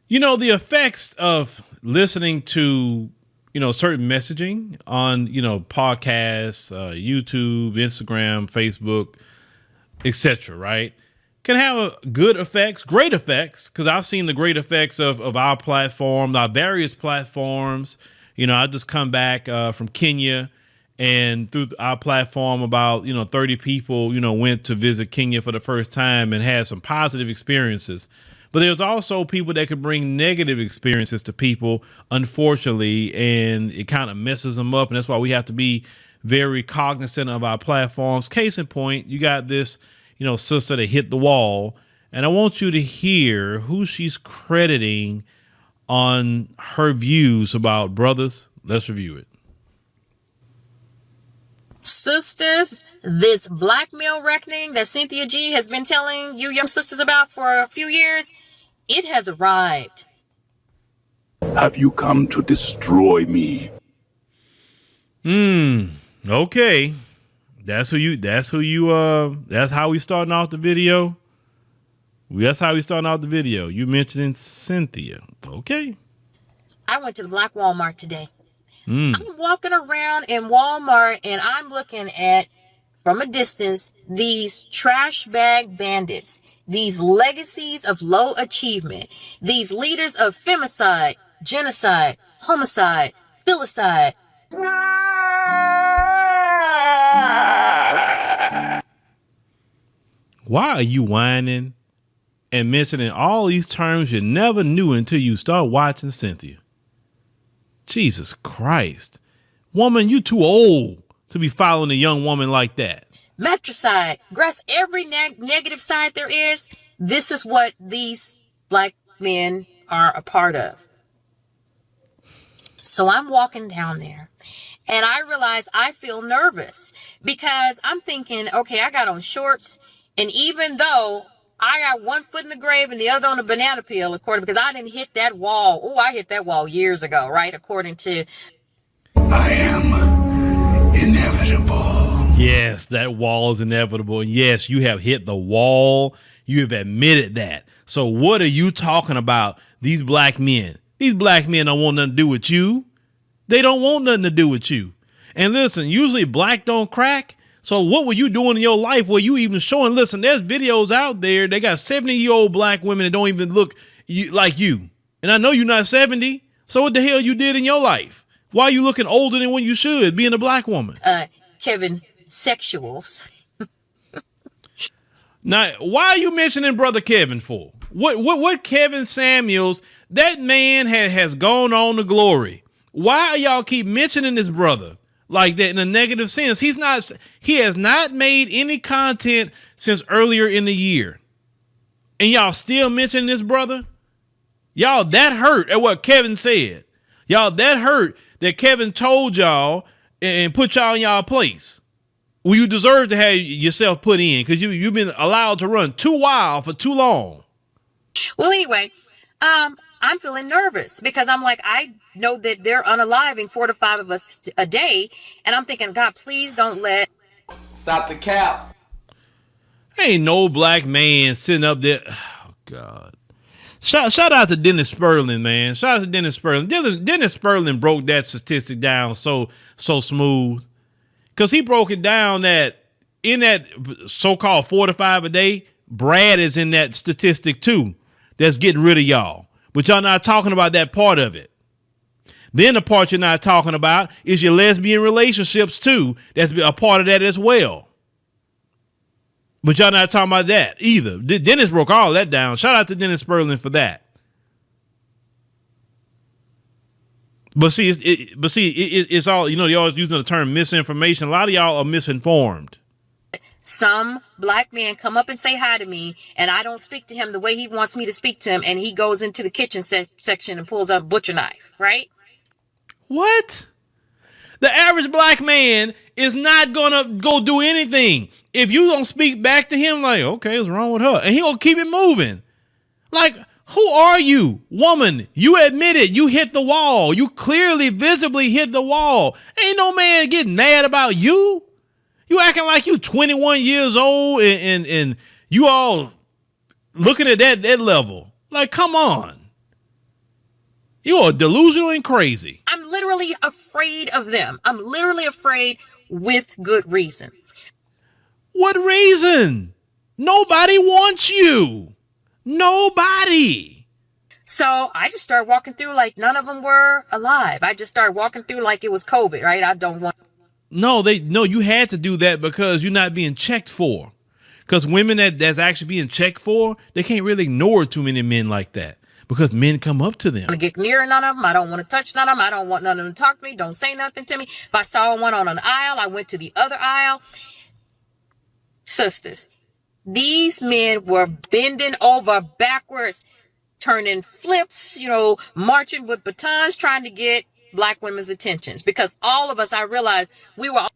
The effects of listening to, certain messaging on, podcasts, YouTube, Instagram, Facebook, etc., right? Can have good effects, great effects, because I've seen the great effects of our platform, our various platforms. I just come back from Kenya, and through our platform, about 30 people went to visit Kenya for the first time and had some positive experiences. But there's also people that could bring negative experiences to people, unfortunately, and it kind of messes them up. And that's why we have to be very cognizant of our platforms. Case in point, you got this, sister that hit the wall, and I want you to hear who she's crediting on her views about brothers. Let's review it. Sisters, this black male reckoning that Cynthia G has been telling you young sisters about for a few years, it has arrived. Have you come to destroy me? Okay. That's how we starting off the video. That's how we starting off the video. You mentioning Cynthia. Okay. I went to the Black Walmart today. I'm walking around in Walmart and I'm looking at, from a distance, these trash bag bandits, these legacies of low achievement, these leaders of femicide, genocide, homicide, filicide. Why are you whining and mentioning all these terms you never knew until you start watching Cynthia? Jesus Christ. Woman, you too old to be following a young woman like that. Matricide, grass, every negative side there is. This is what these black men are a part of. So I'm walking down there and I realize I feel nervous because I'm thinking, okay, I got on shorts, and even though I got one foot in the grave and the other on a banana peel, because I didn't hit that wall. Oh, I hit that wall years ago, right? According to... I am inevitable. Yes, that wall is inevitable. And yes, you have hit the wall. You have admitted that. So what are you talking about? These black men don't want nothing to do with you. They don't want nothing to do with you. And listen, usually black don't crack. So what were you doing in your life where you even showing? Listen, there's videos out there. They got 70-year-old black women that don't even look like you. And I know you're not 70. So what the hell you did in your life? Why are you looking older than when you should, being a black woman? Kevin's sexuals. Now, why are you mentioning Brother Kevin for? What Kevin Samuels, that man has gone on to glory. Why are y'all keep mentioning this brother like that in a negative sense? He has not made any content since earlier in the year. And y'all still mentioning this brother? Y'all that hurt at what Kevin said. Y'all that hurt that Kevin told y'all and put y'all in y'all place. Well, you deserve to have yourself put in because you've been allowed to run too wild for too long. Well, anyway, I'm feeling nervous because I'm like, I know that they're unaliving 4 to 5 of us a day. And I'm thinking, God, please don't let. Stop the cap. Ain't no black man sitting up there. Oh, God. Shout out to Dennis Sperling, man. Shout out to Dennis Sperling. Dennis Sperling broke that statistic down so smooth. Because he broke it down that in that so-called 4 to 5 a day, Brad is in that statistic too. That's getting rid of y'all. But y'all not talking about that part of it. Then the part you're not talking about is your lesbian relationships too. That's a part of that as well. But y'all not talking about that either. Dennis broke all that down. Shout out to Dennis Sperling for that. But see, it's all, they're always using the term misinformation. A lot of y'all are misinformed. Some black men come up and say hi to me, and I don't speak to him the way he wants me to speak to him, and he goes into the kitchen section and pulls out a butcher knife, right? What? The average black man is not gonna go do anything if you don't speak back to him. Like, okay, what's wrong with her? And he'll keep it moving. Like, who are you, woman? You admitted you hit the wall. You clearly, visibly hit the wall. Ain't no man getting mad about you. You acting like you 21 years old and you all looking at that level. Like, come on. You are delusional and crazy. I'm literally afraid of them. I'm literally afraid with good reason. What reason? Nobody wants you. Nobody. So I just started walking through like none of them were alive. I just started walking through like it was COVID, right? I don't want. No, you had to do that because you're not being checked for. Because women that's actually being checked for, they can't really ignore too many men like that. Because men come up to them. I don't want to get near none of them. I don't want to touch none of them. I don't want none of them to talk to me. Don't say nothing to me. If I saw one on an aisle, I went to the other aisle. Sisters, these men were bending over backwards, turning flips, marching with batons, trying to get black women's attentions. Because all of us, I realized we were.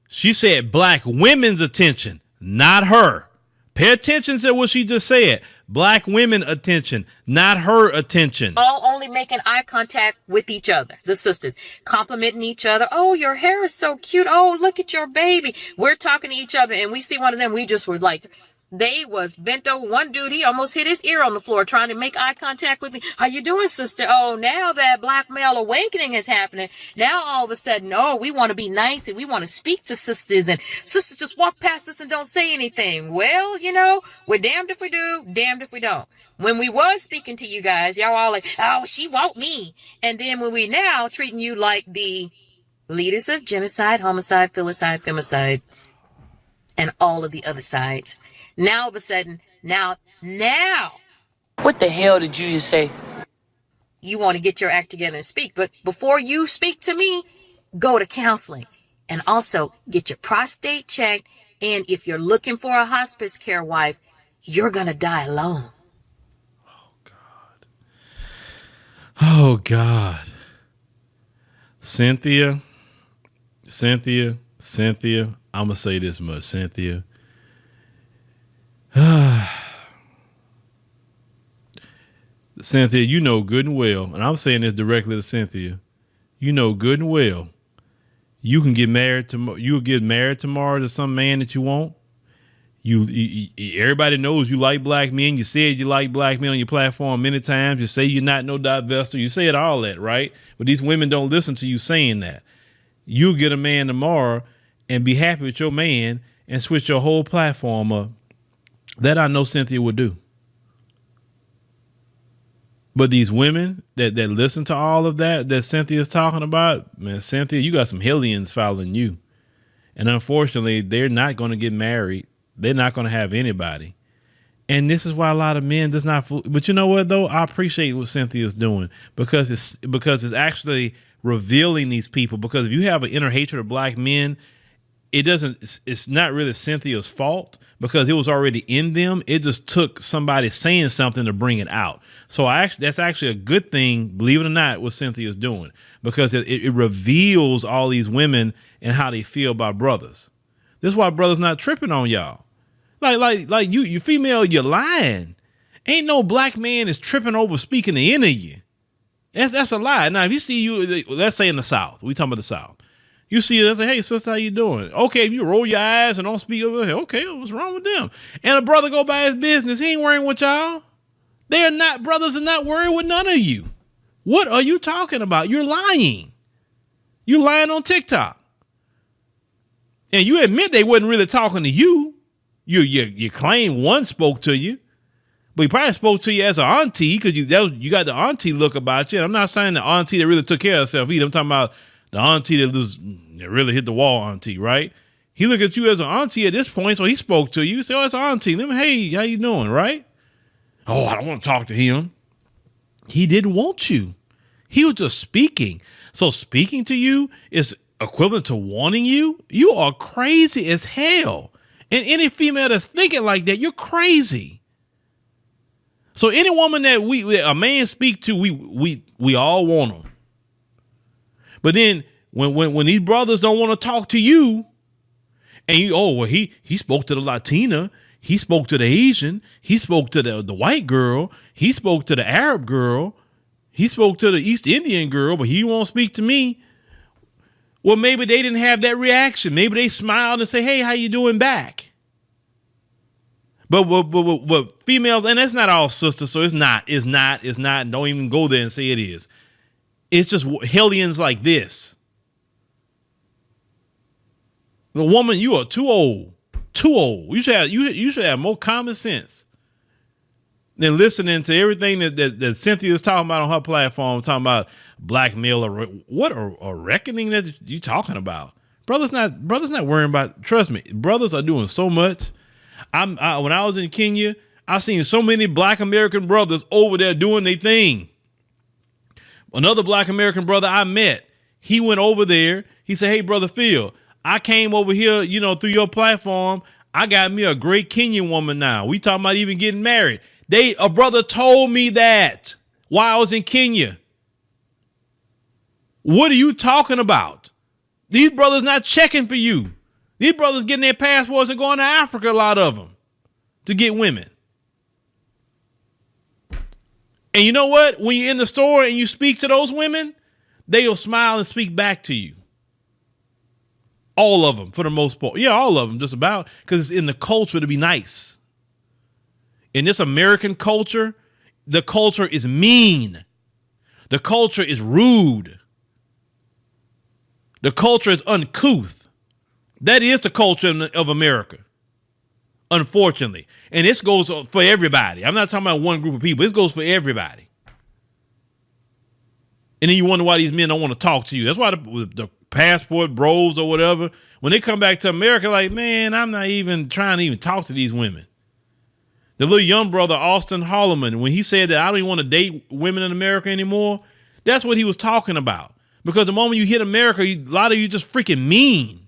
She said black women's attention, not her. Pay attention to what she just said. Black women attention, not her attention. All only making eye contact with each other, the sisters, complimenting each other. Oh, your hair is so cute. Oh, look at your baby. We're talking to each other and we see one of them. We just were like, they was bent over. One dude, he almost hit his ear on the floor trying to make eye contact with me. How you doing, sister? Oh, now that black male awakening is happening. Now all of a sudden, oh, we want to be nice and we want to speak to sisters, and sisters just walk past us and don't say anything. Well, we're damned if we do, damned if we don't. When we was speaking to you guys, y'all all like, oh, she want me. And then when we now treating you like the leaders of genocide, homicide, filicide, femicide, and all of the other sides. Now, all of a sudden, now, What the hell did you just say? you want to get your act together and speak. But before you speak to me, go to counseling and also get your prostate checked. And if you're looking for a hospice care wife, you're going to die alone. Oh, God. Cynthia, I'm going to say this much, Cynthia. Cynthia, you know good and well, and I'm saying this directly to Cynthia, you know good and well, you can get married tomorrow. You'll get married tomorrow to some man that you want. Everybody knows you like black men. You said you like black men on your platform many times. You say you're not no divester. You said all that, right? But these women don't listen to you saying that. You'll get a man tomorrow and be happy with your man and switch your whole platform up. That I know Cynthia would do. But these women that listen to all of that Cynthia's talking about, man, Cynthia, you got some hellions following you. And unfortunately, they're not going to get married. They're not going to have anybody. And this is why a lot of men does not. But you know what, though? I appreciate what Cynthia's doing because it's actually revealing these people. Because if you have an inner hatred of black men, it's not really Cynthia's fault because it was already in them. It just took somebody saying something to bring it out. So that's actually a good thing, believe it or not, what Cynthia's doing, because it reveals all these women and how they feel about brothers. This is why brothers not tripping on y'all. Like you female, you're lying. Ain't no black man is tripping over speaking to any of you. That's a lie. Now, if you see you, let's say in the South, we talking about the South. You see it and say, hey, sister, how you doing? Okay, if you roll your eyes and don't speak over there, okay, what's wrong with them? And a brother go by his business, he ain't worrying with y'all. Brothers are not worried with none of you. What are you talking about? You're lying. You're lying on TikTok. And you admit they wasn't really talking to you. You claim one spoke to you, but he probably spoke to you as an auntie because you got the auntie look about you. I'm not saying the auntie that really took care of herself either. I'm talking about the auntie that really hit the wall auntie, right? He looked at you as an auntie at this point, so he spoke to you. He said, oh, it's an auntie. Hey, how you doing, right? Oh, I don't want to talk to him. He didn't want you. He was just speaking. So speaking to you is equivalent to wanting you. You are crazy as hell. And any female that's thinking like that, you're crazy. So any woman that a man speak to, we all want them. But then when these brothers don't want to talk to you, and he spoke to the Latina, he spoke to the Asian, he spoke to the white girl, he spoke to the Arab girl, he spoke to the East Indian girl, but he won't speak to me. Well, maybe they didn't have that reaction. Maybe they smiled and say, hey, how you doing back? But females, and that's not all sisters, so it's not. Don't even go there and say it is. It's just hellions like this. The woman, you are too old. You should have more common sense than listening to everything that Cynthia is talking about on her platform, talking about blackmail or what a reckoning that you talking about. Brothers not worrying about. Trust me, brothers are doing so much. When I was in Kenya, I seen so many Black American brothers over there doing their thing. Another Black American brother I met, he went over there. He said, "Hey, brother Phil, I came over here, through your platform. I got me a great Kenyan woman now. We talking about even getting married." A brother told me that while I was in Kenya. What are you talking about? These brothers not checking for you. These brothers getting their passports and going to Africa, a lot of them, to get women. And you know what? When you're in the store and you speak to those women, they'll smile and speak back to you. All of them, for the most part. Yeah, all of them, just about, because it's in the culture to be nice. In this American culture, the culture is mean. The culture is rude. The culture is uncouth. That is the culture of America, unfortunately. And this goes for everybody. I'm not talking about one group of people. This goes for everybody. And then you wonder why these men don't want to talk to you. That's why the passport bros or whatever, when they come back to America, like, man, I'm not even trying to even talk to these women. The little young brother, Austin Holloman, when he said that I don't even want to date women in America anymore, that's what he was talking about. Because the moment you hit America, a lot of you just freaking mean.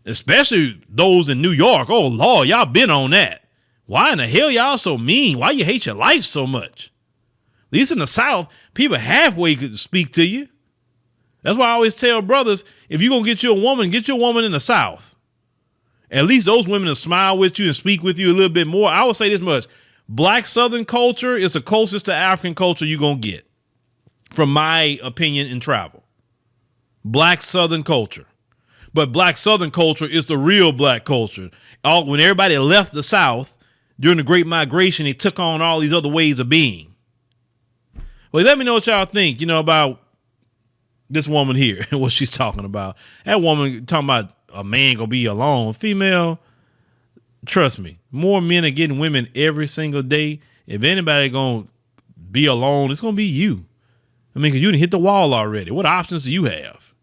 Especially those in New York. Oh, Lord, y'all been on that. Why in the hell y'all so mean? Why you hate your life so much? At least in the South, people halfway could speak to you. That's why I always tell brothers, if you're going to get you a woman in the South. At least those women will smile with you and speak with you a little bit more. I would say this much. Black Southern culture is the closest to African culture you're going to get, from my opinion in travel. Black Southern culture. But Black Southern culture is the real Black culture. When everybody left the South during the Great Migration, they took on all these other ways of being. Well, let me know what y'all think, about this woman here and what she's talking about. That woman talking about a man gonna be alone. Female, trust me, more men are getting women every single day. If anybody gonna be alone, it's gonna be you. I mean, because you didn't hit the wall already. What options do you have?